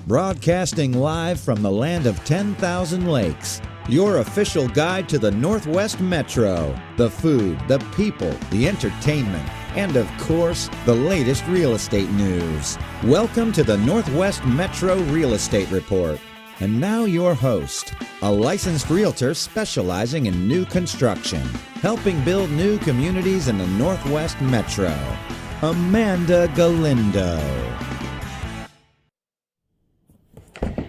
Broadcasting live from the land of 10,000 lakes. Your official guide to the Northwest Metro. The food, the people, the entertainment, and of course, the latest real estate news. Welcome to the Northwest Metro Real Estate Report. And now your host, a licensed realtor specializing in new construction, helping build new communities in the Northwest Metro, Amanda Galindo.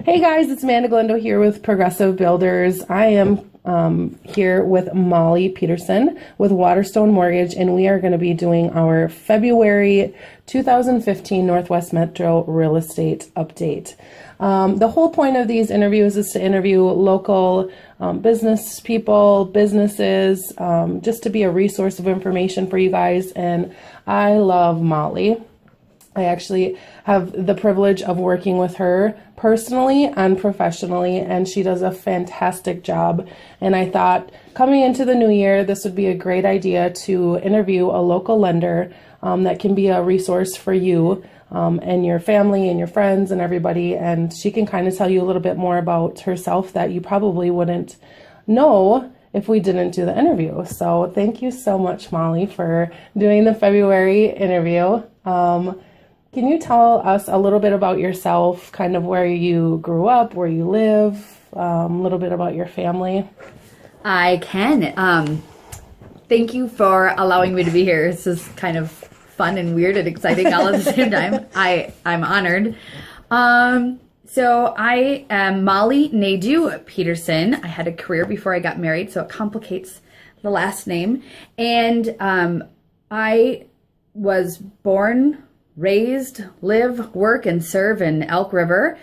Hey guys, it's Amanda Galindo here with Progressive Builders. I am here with Molly Peterson with Waterstone Mortgage, and we are going to be doing our February 2015 Northwest Metro Real Estate Update. The whole point of these interviews is to interview local business people, businesses, just to be a resource of information for you guys. And I love Molly. I actually have the privilege of working with her personally and professionally, and she does a fantastic job. And I thought coming into the new year, this would be a great idea to interview a local lender that can be a resource for you and your family and your friends and everybody. And she can kind of tell you a little bit more about herself that you probably wouldn't know if we didn't do the interview. So thank you so much, Molly, for doing the February interview. Can you tell us a little bit about yourself, kind of where you grew up, where you live, a little bit about your family? I can. Thank you for allowing me to be here. This is kind of fun and weird and exciting all at the same time. I'm honored. So I am Molly Nadeau-Peterson. I had a career before I got married, so it complicates the last name. And I was born, raised, live, work, and serve in Elk River.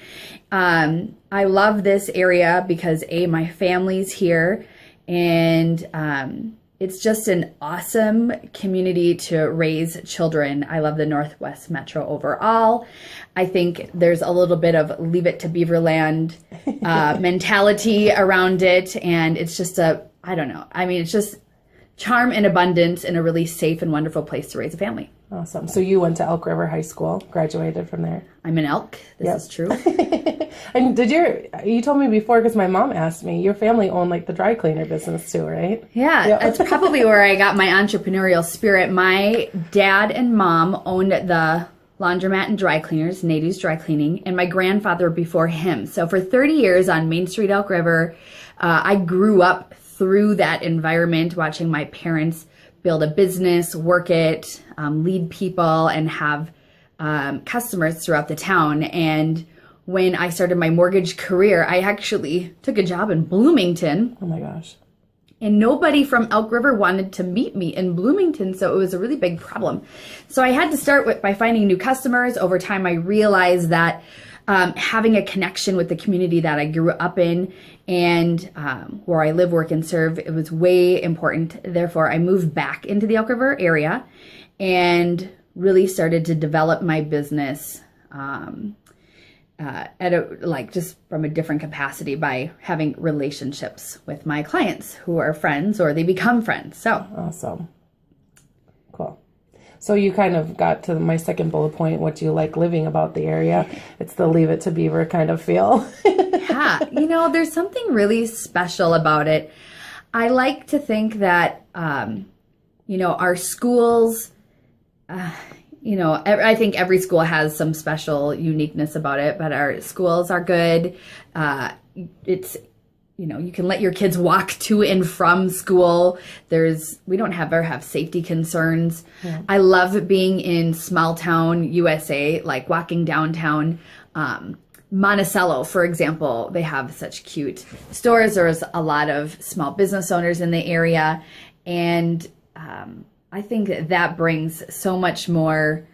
I love this area because my family's here, and it's just an awesome community to raise children. I love the Northwest Metro overall. I think there's a little bit of leave it to Beaverland mentality around it, and it's just it's just charm and abundance and a really safe and wonderful place to raise a family. Awesome. So you went to Elk River High School, graduated from there. I'm an Elk. This is true. And you told me before, because my mom asked me, your family owned like the dry cleaner business too, right? Yeah, that's probably where I got my entrepreneurial spirit. My dad and mom owned the laundromat and dry cleaners, Nadeau's Dry Cleaning, and my grandfather before him. So for 30 years on Main Street, Elk River, I grew up through that environment, watching my parents build a business, work it, lead people, and have customers throughout the town. And when I started my mortgage career, I actually took a job in Bloomington. Oh my gosh. And nobody from Elk River wanted to meet me in Bloomington, so it was a really big problem. So I had to start by finding new customers. Over time, I realized that having a connection with the community that I grew up in and where I live, work, and serve, it was way important. Therefore, I moved back into the Elk River area and really started to develop my business just from a different capacity by having relationships with my clients who are friends or they become friends. So awesome. Cool. So you kind of got to my second bullet point, what do you like living about the area? It's the leave it to Beaver kind of feel. Yeah, there's something really special about it. I like to think that, our schools, I think every school has some special uniqueness about it, but our schools are good. You can let your kids walk to and from school. We don't ever have safety concerns. Yeah. I love being in small town USA, like walking downtown. Monticello, for example, they have such cute stores. There's a lot of small business owners in the area. And I think that brings so much more,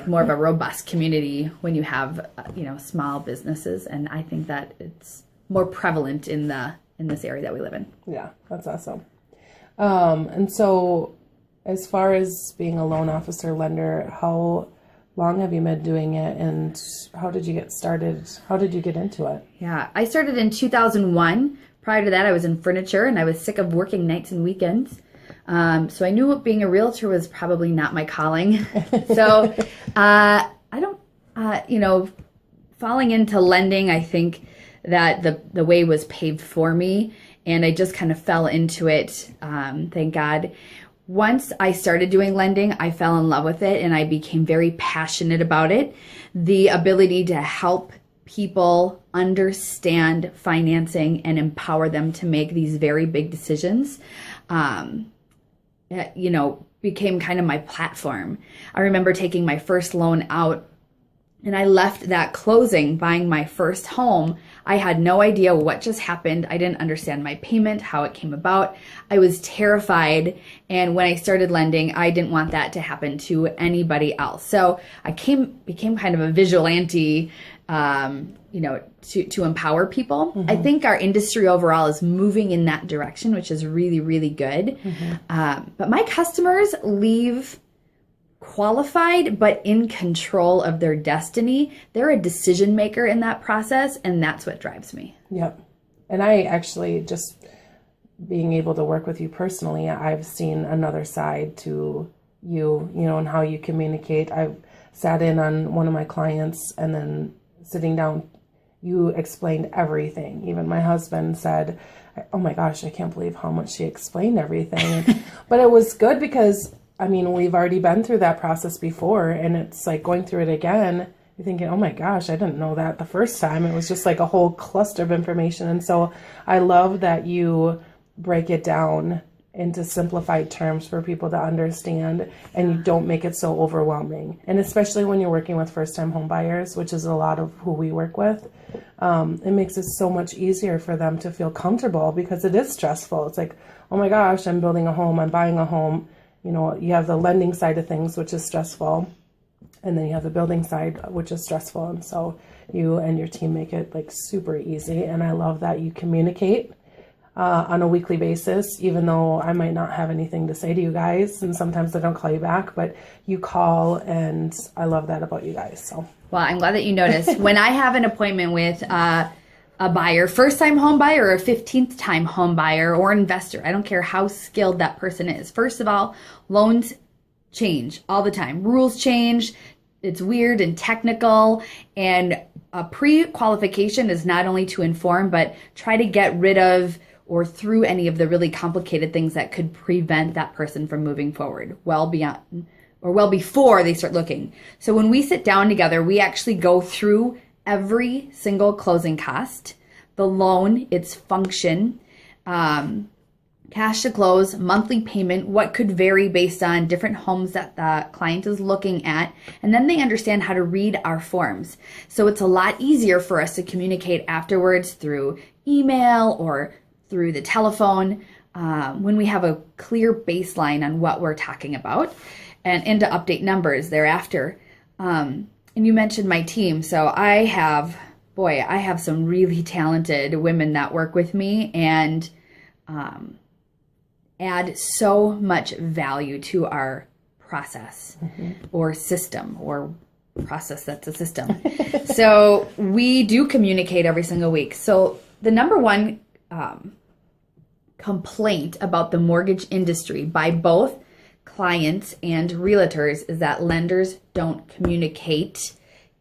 more of a robust community when you have, small businesses. And I think that it's more prevalent in this area that we live in. Yeah, that's awesome. And so as far as being a loan officer lender, how long have you been doing it, and how did you get started? How did you get into it? Yeah, I started in 2001. Prior to that, I was in furniture, and I was sick of working nights and weekends. So I knew being a realtor was probably not my calling. So I don't, falling into lending, I think that the way was paved for me, and I just kind of fell into it, thank God. Once I started doing lending, I fell in love with it and I became very passionate about it. The ability to help people understand financing and empower them to make these very big decisions, became kind of my platform. I remember taking my first loan out, and I left that closing buying my first home. I had no idea what just happened. I didn't understand my payment, how it came about. I was terrified. And when I started lending, I didn't want that to happen to anybody else. So I became kind of a vigilante, to empower people. Mm-hmm. I think our industry overall is moving in that direction, which is really, really good. Mm-hmm. But my customers leave qualified but in control of their destiny. They're a decision maker in that process, and that's what drives me. Yep. And I actually, just being able to work with you personally, I've seen another side to you, and how you communicate. I've sat in on one of my clients, and then sitting down, you explained everything. Even my husband said, oh my gosh, I can't believe how much she explained everything. But it was good because we've already been through that process before, and it's like going through it again. You're thinking, oh my gosh, I didn't know that the first time. It was just like a whole cluster of information. And so I love that you break it down into simplified terms for people to understand, and you don't make it so overwhelming. And especially when you're working with first-time home buyers, which is a lot of who we work with, it makes it so much easier for them to feel comfortable, because it is stressful. It's like, oh my gosh, I'm building a home, I'm buying a home. You have the lending side of things, which is stressful, and then you have the building side, which is stressful. And so you and your team make it like super easy. And I love that you communicate on a weekly basis, even though I might not have anything to say to you guys, and sometimes I don't call you back, but you call, and I love that about you guys. So, well, I'm glad that you noticed. When I have an appointment with a buyer, first-time home buyer or a 15th time home buyer or investor, I don't care how skilled that person is. First of all, loans change all the time. Rules change. It's weird and technical, and a pre-qualification is not only to inform, but try to get rid of or through any of the really complicated things that could prevent that person from moving forward well beyond or well before they start looking. So when we sit down together, we actually go through every single closing cost, the loan, its function, cash to close, monthly payment, what could vary based on different homes that the client is looking at, and then they understand how to read our forms. So it's a lot easier for us to communicate afterwards through email or through the telephone when we have a clear baseline on what we're talking about, and to update numbers thereafter. And you mentioned my team. So I have some really talented women that work with me and add so much value to our process or system or process that's a system. So we do communicate every single week. So the number one complaint about the mortgage industry by both clients and realtors is that lenders don't communicate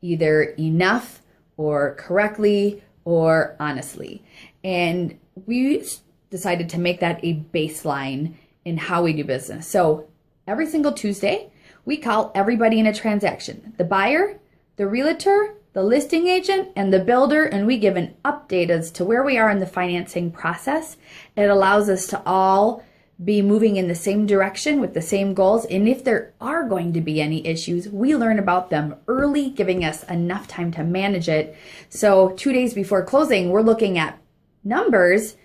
either enough or correctly or honestly. And we decided to make that a baseline in how we do business. So every single Tuesday, we call everybody in a transaction, the buyer, the realtor, the listing agent, and the builder, and we give an update as to where we are in the financing process. It allows us to all be moving in the same direction with the same goals. And if there are going to be any issues, we learn about them early, giving us enough time to manage it. So 2 days before closing, we're looking at numbers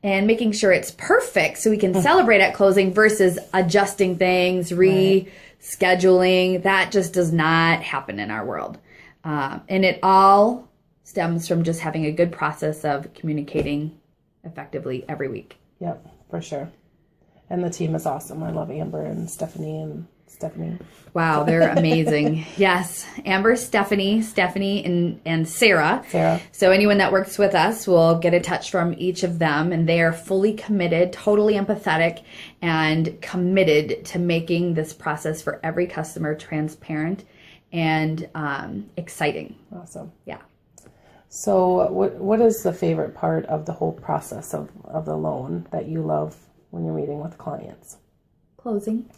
and making sure it's perfect so we can celebrate at closing versus adjusting things, rescheduling. That just does not happen in our world. And it all stems from just having a good process of communicating effectively every week. Yep, for sure. And the team is awesome. I love Amber and Stephanie. Wow, they're amazing. Yes, Amber, Stephanie, and Sarah. So anyone that works with us will get a touch from each of them, and they are fully committed, totally empathetic, and committed to making this process for every customer transparent and exciting. Awesome. Yeah. So what is the favorite part of the whole process of the loan that you love when you're meeting with clients? Closing.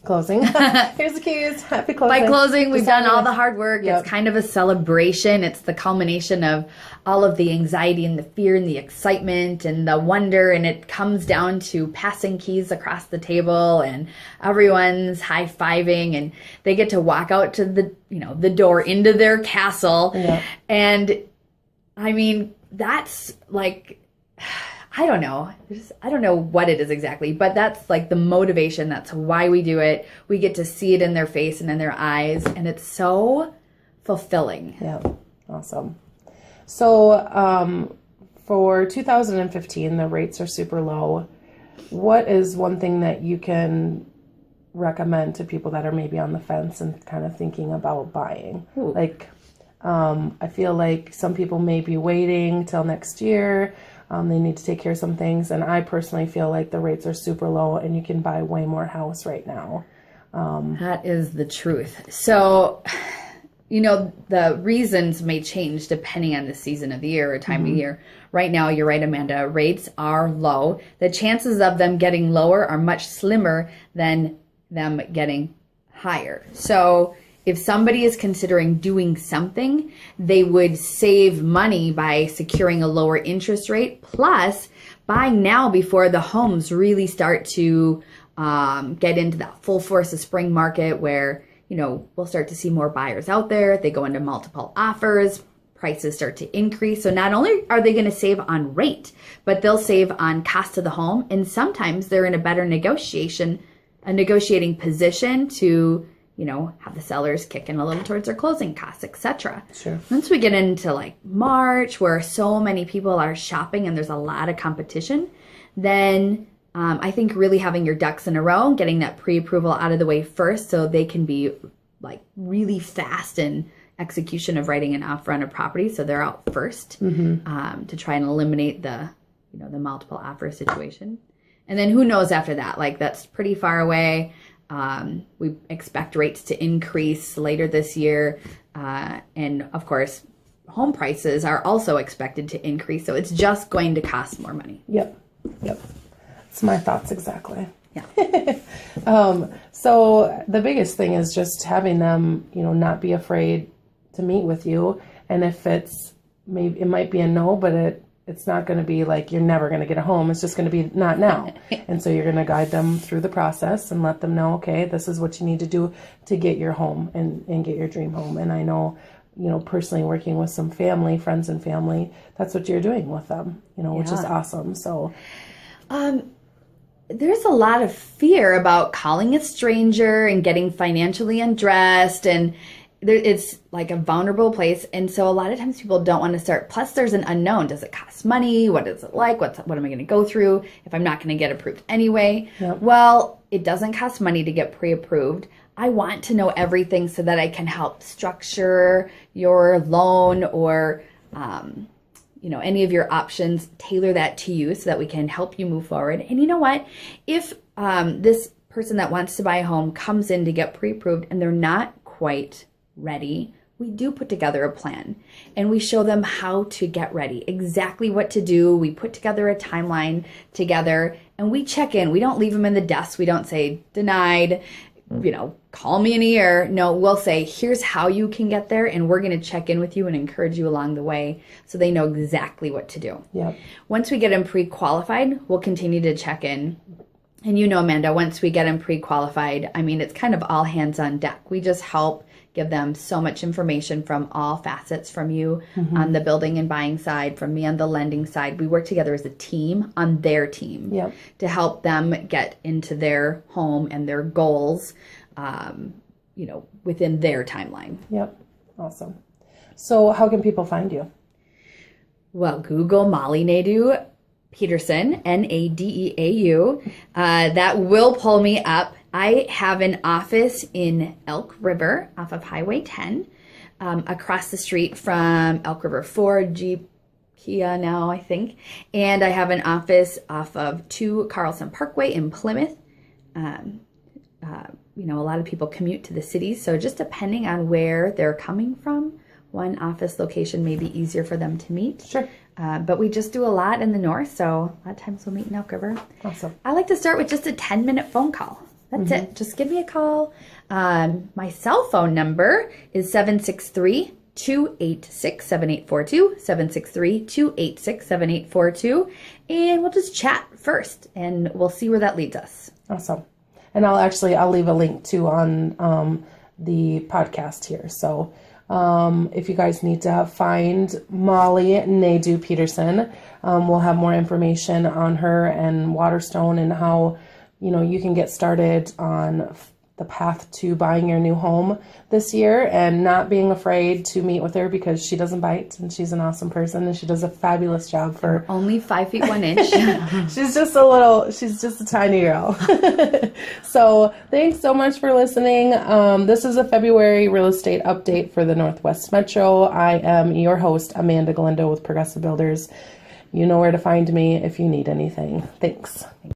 Here's the keys. Happy closing. By closing, we've done all the hard work. Yep. It's kind of a celebration. It's the culmination of all of the anxiety and the fear and the excitement and the wonder. And it comes down to passing keys across the table and everyone's high-fiving and they get to walk out to the door into their castle. Yep. And I mean, that's like, I don't know. I don't know what it is exactly, but that's like the motivation. That's why we do it. We get to see it in their face and in their eyes, and it's so fulfilling. Yeah, awesome. So for 2015, the rates are super low. What is one thing that you can recommend to people that are maybe on the fence and kind of thinking about buying? Ooh. Like, I feel like some people may be waiting till next year. They need to take care of some things. And I personally feel like the rates are super low and you can buy way more house right now. That is the truth. So, the reasons may change depending on the season of the year or time of year. Right now, you're right, Amanda, rates are low. The chances of them getting lower are much slimmer than them getting higher. So if somebody is considering doing something, they would save money by securing a lower interest rate, plus buying now before the homes really start to get into that full force of spring market where, we'll start to see more buyers out there. They go into multiple offers, prices start to increase. So not only are they going to save on rate, but they'll save on cost of the home. And sometimes they're in a better negotiating position to have the sellers kick in a little towards their closing costs, etc. Sure. Once we get into like March, where so many people are shopping and there's a lot of competition, then I think really having your ducks in a row, getting that pre-approval out of the way first so they can be like really fast in execution of writing an offer on a property. So they're out first to try and eliminate the multiple offer situation. And then who knows after that, like that's pretty far away. We expect rates to increase later this year. And of course, home prices are also expected to increase. So it's just going to cost more money. Yep. It's my thoughts exactly. Yeah. So the biggest thing is just having them, not be afraid to meet with you. And if it might be a no, but it's not going to be like you're never going to get a home. It's just going to be not now. And so you're going to guide them through the process and let them know, okay, this is what you need to do to get your home and get your dream home. And I know, personally working with some friends and family, that's what you're doing with them, which is awesome. So, there's a lot of fear about calling a stranger and getting financially undressed, and it's like a vulnerable place. And so a lot of times people don't want to start. Plus there's an unknown. Does it cost money? What is it like? What am I going to go through if I'm not going to get approved anyway? Yep. Well, it doesn't cost money to get pre-approved. I want to know everything so that I can help structure your loan or, any of your options, tailor that to you so that we can help you move forward. And you know what? If this person that wants to buy a home comes in to get pre-approved and they're not quite ready, we do put together a plan and we show them how to get ready, exactly what to do. We put together a timeline together and we check in. We don't leave them in the dust. We don't say denied, call me in a year. No, we'll say, here's how you can get there. And we're going to check in with you and encourage you along the way so they know exactly what to do. Yep. Once we get them pre-qualified, we'll continue to check in. And Amanda, once we get them pre-qualified, it's kind of all hands on deck. We just help give them so much information from all facets, from you on the building and buying side, from me on the lending side. We work together as a team on their team to help them get into their home and their goals, within their timeline. Yep. Awesome. So how can people find you? Well, Google Molly Nadeau-Peterson, Nadeau. That will pull me up. I have an office in Elk River off of Highway 10, across the street from Elk River Ford, Jeep, Kia now, I think. And I have an office off of 2 Carlson Parkway in Plymouth. A lot of people commute to the city, so just depending on where they're coming from, one office location may be easier for them to meet. Sure. But we just do a lot in the north, so a lot of times we'll meet in Elk River. Awesome. I like to start with just a 10-minute phone call. That's it. Just give me a call. My cell phone number is 763-286-7842, 763-286-7842, and we'll just chat first, and we'll see where that leads us. Awesome. And I'll leave a link too on the podcast here. So if you guys need to find Molly Nadeau-Peterson, we'll have more information on her and Waterstone and how, you can get started on the path to buying your new home this year and not being afraid to meet with her because she doesn't bite and she's an awesome person and she does a fabulous job for only 5 feet 1 inch. she's just a tiny girl. So thanks so much for listening. This is a February real estate update for the Northwest Metro. I am your host, Amanda Galindo with Progressive Builders. You know where to find me if you need anything. Thanks.